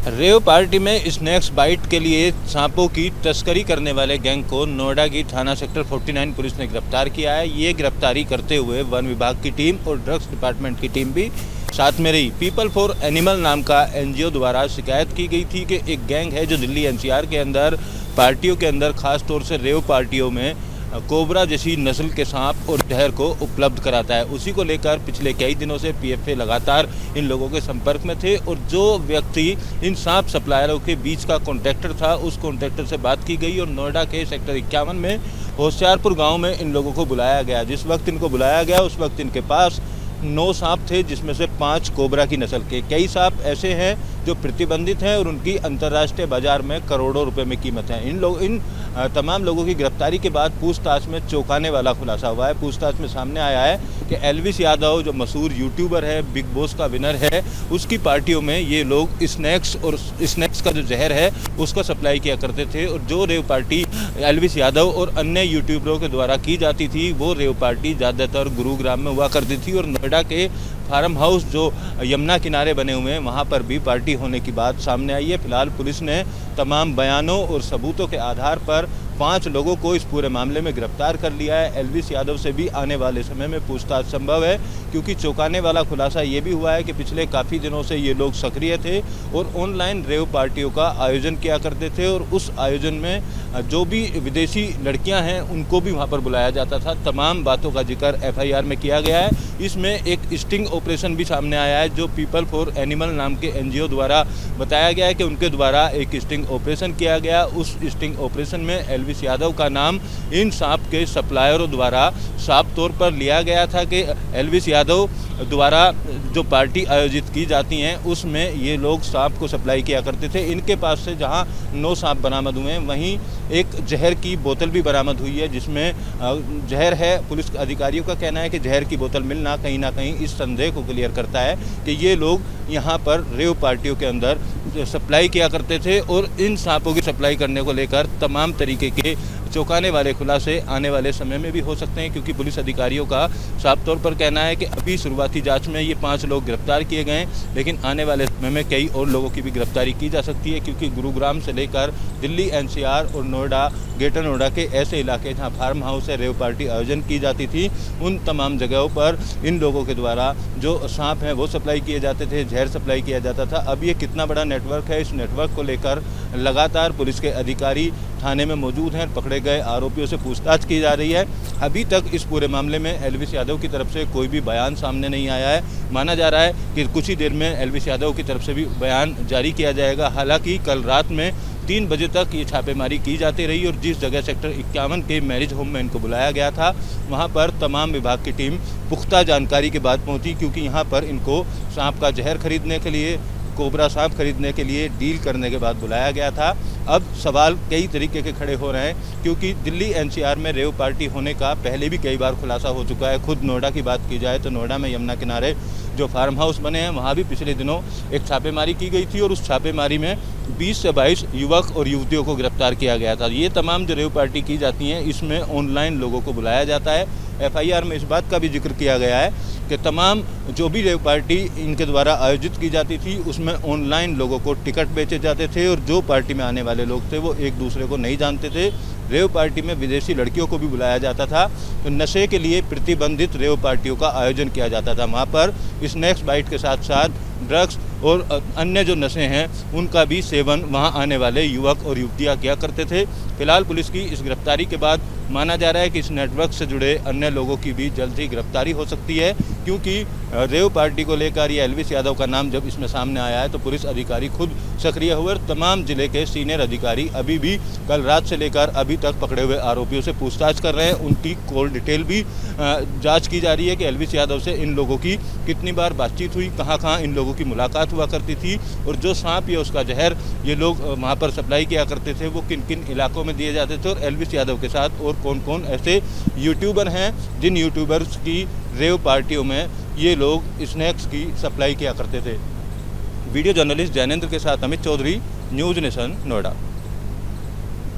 Rave party में snacks bite के लिए सांपों की तस्करी करने वाले गैंग को नोएडा की थाना सेक्टर 49 पुलिस ने गिरफ्तार किया है। ये गिरफ्तारी करते हुए वन विभाग की टीम और ड्रग्स डिपार्टमेंट की टीम भी साथ में रही। पीपल फॉर एनिमल नाम का एनजीओ द्वारा शिकायत की गई थी कि एक गैंग है जो दिल्ली एनसीआर के अंदर पार्टियों के अंदर खास तौर से रेव पार्टियों में कोबरा जैसी नस्ल के सांप और जहर को उपलब्ध कराता है। उसी को लेकर पिछले कई दिनों से पीएफए लगातार इन लोगों के संपर्क में थे और जो व्यक्ति इन सांप सप्लायरों के बीच का कॉन्ट्रैक्टर था उस कॉन्ट्रैक्टर से बात की गई और नोएडा के सेक्टर 51 में होशियारपुर गांव में इन लोगों को बुलाया गया। जिस वक्त इनको बुलाया गया उस वक्त इनके पास 9 सांप थे, जिसमें से 5 कोबरा की नस्ल के। कई सांप ऐसे हैं जो प्रतिबंधित हैं और उनकी अंतर्राष्ट्रीय बाजार में करोड़ों रुपए में कीमत है। इन तमाम लोगों की गिरफ्तारी के बाद पूछताछ में चौंकाने वाला खुलासा हुआ है। पूछताछ में सामने आया है कि एल्विस यादव जो मशहूर यूट्यूबर है, बिग बॉस का विनर है, उसकी पार्टियों में ये लोग स्नैक्स का जो जहर है उसका सप्लाई किया करते थे। और जो रेव पार्टी एल्विस यादव और अन्य यूट्यूबरों के द्वारा की जाती थी वो रेव पार्टी ज़्यादातर गुरुग्राम में हुआ करती थी और नोएडा के फार्म हाउस जो यमुना किनारे बने हुए हैं वहाँ पर भी पार्टी होने की बात सामने आई है। फिलहाल पुलिस ने तमाम बयानों और सबूतों के आधार पर 5 लोगों को इस पूरे मामले में गिरफ्तार कर लिया है। एल्विस यादव से भी आने वाले समय में पूछताछ संभव है, क्योंकि चौंकाने वाला खुलासा ये भी हुआ है कि पिछले काफ़ी दिनों से ये लोग सक्रिय थे और ऑनलाइन रेव पार्टियों का आयोजन किया करते थे और उस आयोजन में जो भी विदेशी लड़कियां हैं उनको भी वहां पर बुलाया जाता था। तमाम बातों का जिक्र एफआईआर में किया गया है। इसमें एक स्टिंग ऑपरेशन भी सामने आया है जो पीपल फॉर एनिमल नाम के एनजीओ द्वारा बताया गया है कि उनके द्वारा एक स्टिंग ऑपरेशन किया गया। उस स्टिंग ऑपरेशन में एल्विस यादव का नाम इन सांप के सप्लायरों द्वारा साफ तौर पर लिया गया था कि एल्विस यादव द्वारा जो पार्टी आयोजित की जाती हैं उसमें ये लोग सांप को सप्लाई किया करते थे। इनके पास से जहां 9 सांप बरामद हुए हैं वहीं एक जहर की बोतल भी बरामद हुई है जिसमें जहर है। पुलिस अधिकारियों का कहना है कि जहर की बोतल मिलना कहीं ना कहीं इस संदेह को क्लियर करता है कि ये लोग यहाँ पर रेव पार्टियों के अंदर सप्लाई किया करते थे और इन सांपों की सप्लाई करने को लेकर तमाम तरीके के चौंकाने वाले खुलासे आने वाले समय में भी हो सकते हैं, क्योंकि पुलिस अधिकारियों का साफ तौर पर कहना है कि अभी शुरुआती जांच में ये 5 लोग गिरफ्तार किए गए, लेकिन आने वाले समय में कई और लोगों की भी गिरफ्तारी की जा सकती है, क्योंकि गुरुग्राम से लेकर दिल्ली एनसीआर और नोएडा, ग्रेटर नोएडा के ऐसे इलाके जहाँ फार्म हाउस है रेव पार्टी आयोजन की जाती थी उन तमाम जगहों पर इन लोगों के द्वारा जो सांप हैं वो सप्लाई किए जाते थे, जहर सप्लाई किया जाता था। अब ये कितना बड़ा नेटवर्क है, इस नेटवर्क को लेकर लगातार पुलिस के अधिकारी थाने में मौजूद हैं। पकड़े गए आरोपियों से पूछताछ की जा रही है। अभी तक इस पूरे मामले में एल्विस यादव की तरफ से कोई भी बयान सामने नहीं आया है। माना जा रहा है कि कुछ ही देर में एल्विस यादव की तरफ से भी बयान जारी किया जाएगा। हालांकि कल रात में 3 बजे तक ये छापेमारी की जाती रही और जिस जगह सेक्टर 51 के मैरिज होम में इनको बुलाया गया था वहाँ पर तमाम विभाग की टीम पुख्ता जानकारी के बाद पहुँची, क्योंकि यहाँ पर इनको सांप का जहर खरीदने के लिए, कोबरा सांप खरीदने के लिए डील करने के बाद बुलाया गया था। अब सवाल कई तरीके के खड़े हो रहे हैं, क्योंकि दिल्ली एनसीआर में रेव पार्टी होने का पहले भी कई बार खुलासा हो चुका है। खुद नोएडा की बात की जाए तो नोएडा में यमुना किनारे जो फार्म हाउस बने हैं वहाँ भी पिछले दिनों एक छापेमारी की गई थी और उस छापेमारी में 20 से 22 युवक और युवतियों को गिरफ्तार किया गया था। ये तमाम जो रेव पार्टी की जाती हैं इसमें ऑनलाइन लोगों को बुलाया जाता है। एफआईआर में इस बात का भी जिक्र किया गया है कि तमाम जो भी रेव पार्टी इनके द्वारा आयोजित की जाती थी उसमें ऑनलाइन लोगों को टिकट बेचे जाते थे और जो पार्टी में आने वाले लोग थे वो एक दूसरे को नहीं जानते थे। रेव पार्टी में विदेशी लड़कियों को भी बुलाया जाता था। तो नशे के लिए प्रतिबंधित रेव पार्टियों का आयोजन किया जाता था। वहाँ पर स्नैक्स बाइट के साथ साथ ड्रग्स और अन्य जो नशे हैं उनका भी सेवन वहाँ आने वाले युवक और युवतियाँ किया करते थे। फिलहाल पुलिस की इस गिरफ्तारी के बाद माना जा रहा है कि इस नेटवर्क से जुड़े अन्य लोगों की भी जल्द ही गिरफ्तारी हो सकती है, क्योंकि रेव पार्टी को लेकर ये एल्विस यादव का नाम जब इसमें सामने आया है तो पुलिस अधिकारी खुद सक्रिय हुए और तमाम जिले के सीनियर अधिकारी अभी भी कल रात से लेकर अभी तक पकड़े हुए आरोपियों से पूछताछ कर रहे हैं। उनकी कॉल डिटेल भी जांच की जा रही है कि एल्विस यादव से इन लोगों की कितनी बार बातचीत हुई, कहाँ इन लोगों की मुलाकात हुआ करती थी और जो सांप या उसका जहर ये लोग वहाँ पर सप्लाई किया करते थे वो किन किन इलाकों में दिए जाते थे और एल्विस यादव के साथ और कौन कौन ऐसे यूट्यूबर हैं जिन यूट्यूबर्स की रेव पार्टियों में ये लोग स्नैक्स की सप्लाई किया करते थे। वीडियो जर्नलिस्ट जैनेंद्र के साथ अमित चौधरी, न्यूज़ नेशन, नोएडा।